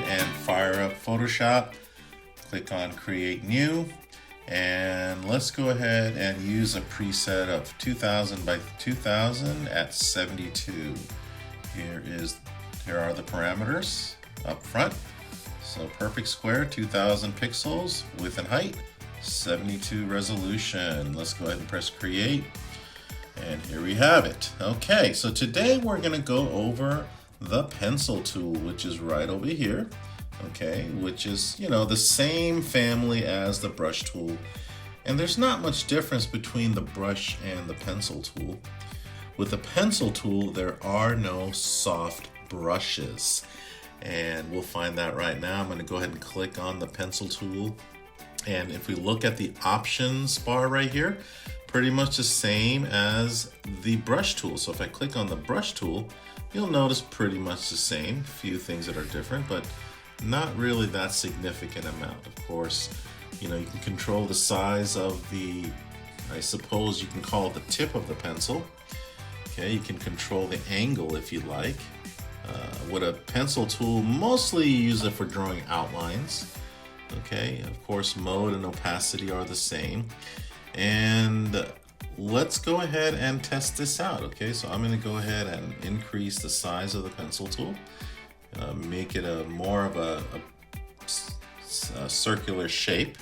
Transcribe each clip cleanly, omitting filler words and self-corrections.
ahead and fire up Photoshop. Click on Create New. And let's go ahead and use a preset of 2000 by 2000 at 72. Here are the parameters up front. So perfect square, 2000 pixels, width and height, 72 resolution. Let's go ahead and press create. And here we have it. Okay, so today we're gonna go over the pencil tool, which is right over here. Okay, which is, the same family as the brush tool. And there's not much difference between the brush and the pencil tool. With the pencil tool, there are no soft brushes. And we'll find that right now. I'm going to go ahead and click on the pencil tool. And if we look at the options bar right here, pretty much the same as the brush tool. So if I click on the brush tool, you'll notice pretty much the same. Few things that are different, but not really that significant amount. Of course, you can control the size of the, I suppose you can call it the tip of the pencil. Okay, you can control the angle if you like. With a pencil tool, mostly you use it for drawing outlines. Okay, of course, mode and opacity are the same. And let's go ahead and test this out. Okay, so I'm going to go ahead and increase the size of the pencil tool, make it more of a circular shape.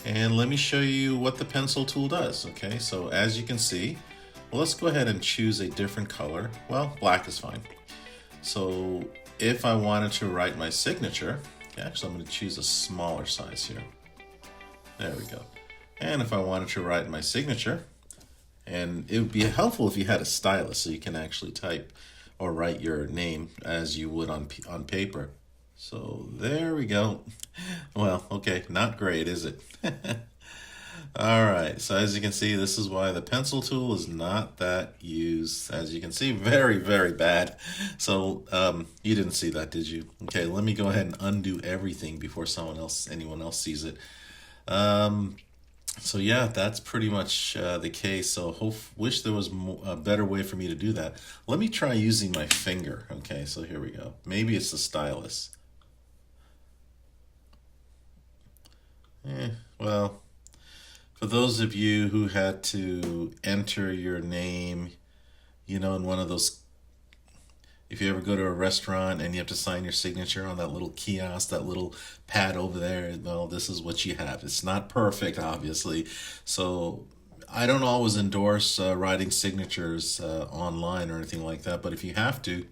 And let me show you what the pencil tool does. Okay, so as you can see, let's go ahead and choose a different color. Well, black is fine. So if I wanted to write my signature, actually I'm going to choose a smaller size here. There we go. And if I wanted to write my signature, and it would be helpful if you had a stylus so you can actually type or write your name as you would on paper. So there we go. Well, okay, not great, is it? All right, so as you can see, this is why the pencil tool is not that used. As you can see, very, very bad. So you didn't see that, did you? Okay, let me go ahead and undo everything before anyone else sees it. So yeah, that's pretty much the case. So wish there was a better way for me to do that. Let me try using my finger. Okay, so here we go. Maybe it's the stylus. Well, for those of you who had to enter your name, in one of those, if you ever go to a restaurant and you have to sign your signature on that little kiosk, that little pad over there, well, this is what you have. It's not perfect, obviously. So I don't always endorse writing signatures online or anything like that. But if you have to,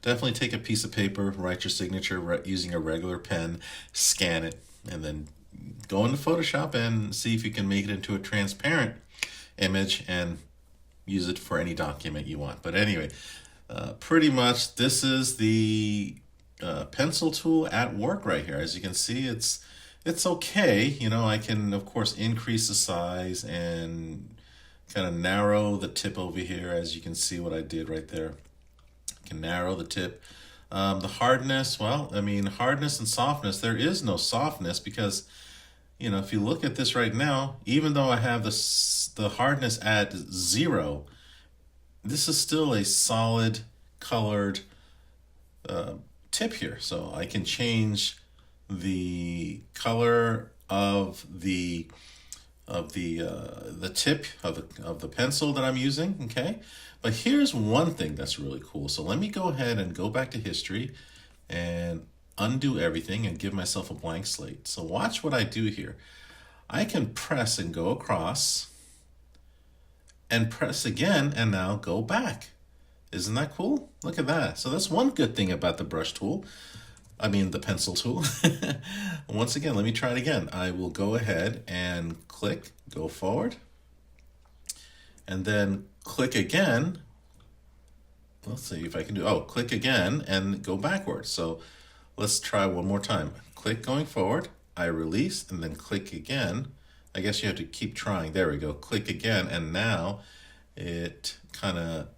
definitely take a piece of paper, write your signature using a regular pen, scan it, and then go into Photoshop and see if you can make it into a transparent image and use it for any document you want. But anyway, pretty much this is the pencil tool at work right here. As you can see, it's okay. I can, of course, increase the size and kind of narrow the tip over here. As you can see what I did right there. I can narrow the tip. The hardness, well, hardness and softness, there is no softness because, if you look at this right now, even though I have the hardness at 0, this is still a solid colored tip here. So I can change the color of the tip of the pencil that I'm using. Okay, but here's one thing that's really cool. So let me go ahead and go back to history and undo everything and give myself a blank slate. So watch what I do here. I can press and go across and press again and now go back. Isn't that cool? Look at that. So that's one good thing about the brush tool. The pencil tool. Once again, let me try it again. I will go ahead and click, go forward, and then click again. Let's see if I can click again and go backwards. So let's try one more time. Click going forward, I release, and then click again. I guess you have to keep trying. There we go. Click again, and now it kind of,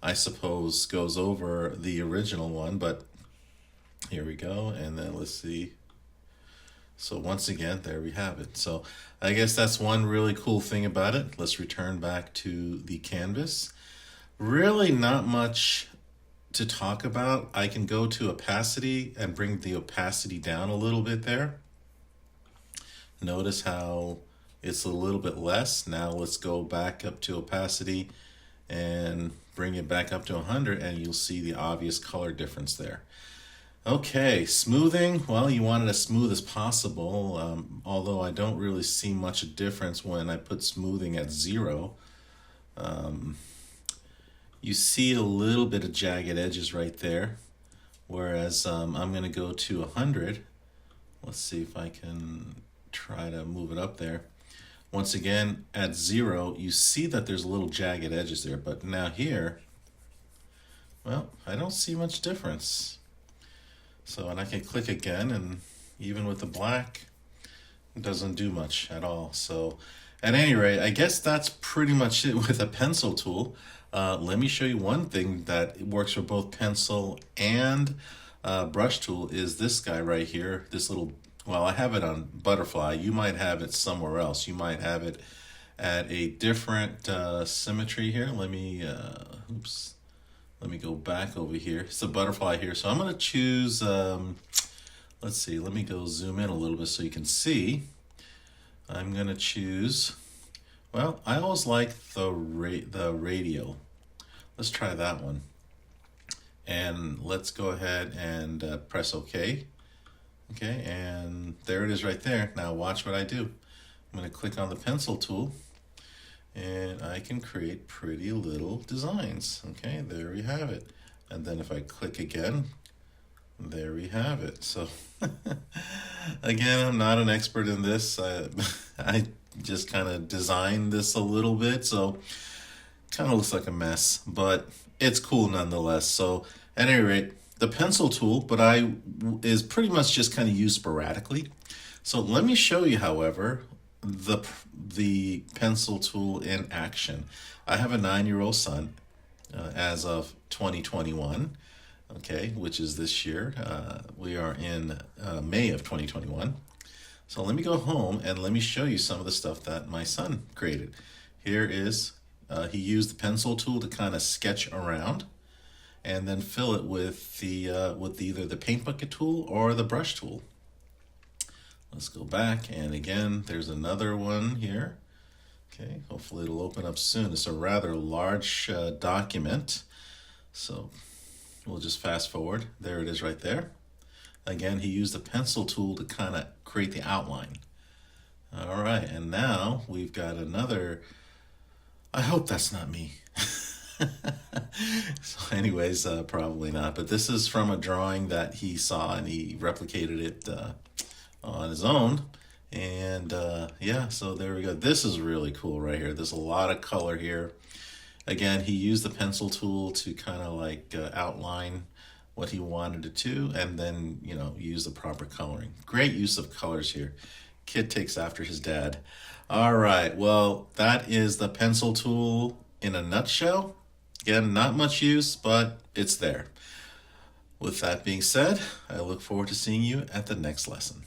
I suppose, goes over the original one, but here we go. And then let's see. So once again, there we have it. So I guess that's one really cool thing about it. Let's return back to the canvas. Really not much to talk about, I can go to opacity and bring the opacity down a little bit there. Notice how it's a little bit less. Now let's go back up to opacity and bring it back up to 100, and you'll see the obvious color difference there. Okay, smoothing. Well, you want it as smooth as possible, although I don't really see much difference when I put smoothing at 0. You see a little bit of jagged edges right there, whereas I'm going to go to 100. Let's see if I can try to move it up there. Once again, at 0, you see that there's little jagged edges there, but now here, well, I don't see much difference. So, and I can click again, and even with the black, it doesn't do much at all. So, at any rate, I guess that's pretty much it with a pencil tool. Let me show you one thing that works for both pencil and brush tool is this guy right here, this little, well, I have it on butterfly. You might have it somewhere else. You might have it at a different symmetry here. Let me, let me go back over here. It's a butterfly here. So I'm going to choose, let's see, let me go zoom in a little bit so you can see. I'm going to choose, well, I always like the radial. Let's try that one. And let's go ahead and press OK. Okay, and there it is right there. Now watch what I do. I'm going to click on the pencil tool, and I can create pretty little designs. Okay, there we have it. And then if I click again, there we have it. So again, I'm not an expert in this. I just kind of designed this a little bit, so kind of looks like a mess, but it's cool nonetheless. So at any rate, the pencil tool, but is pretty much just kind of used sporadically. So let me show you, however, the pencil tool in action. I have a 9-year-old son as of 2021, okay, which is this year. We are in May of 2021. So let me go home and let me show you some of the stuff that my son created. Here is, he used the pencil tool to kind of sketch around and then fill it with either the paint bucket tool or the brush tool. Let's go back, and again, there's another one here. Okay, hopefully it'll open up soon. It's a rather large document, so we'll just fast forward. There it is right there. Again, he used the pencil tool to kind of create the outline. All right, and now we've got another, I hope that's not me. So anyways, probably not, but this is from a drawing that he saw and he replicated it on his own. And yeah, so there we go. This is really cool right here. There's a lot of color here. Again, he used the pencil tool to kind of like outline what he wanted it to, and then, you know, use the proper coloring. Great use of colors here. Kid takes after his dad. All right, well, that is the pencil tool in a nutshell. Again, not much use, but it's there. With that being said, I look forward to seeing you at the next lesson.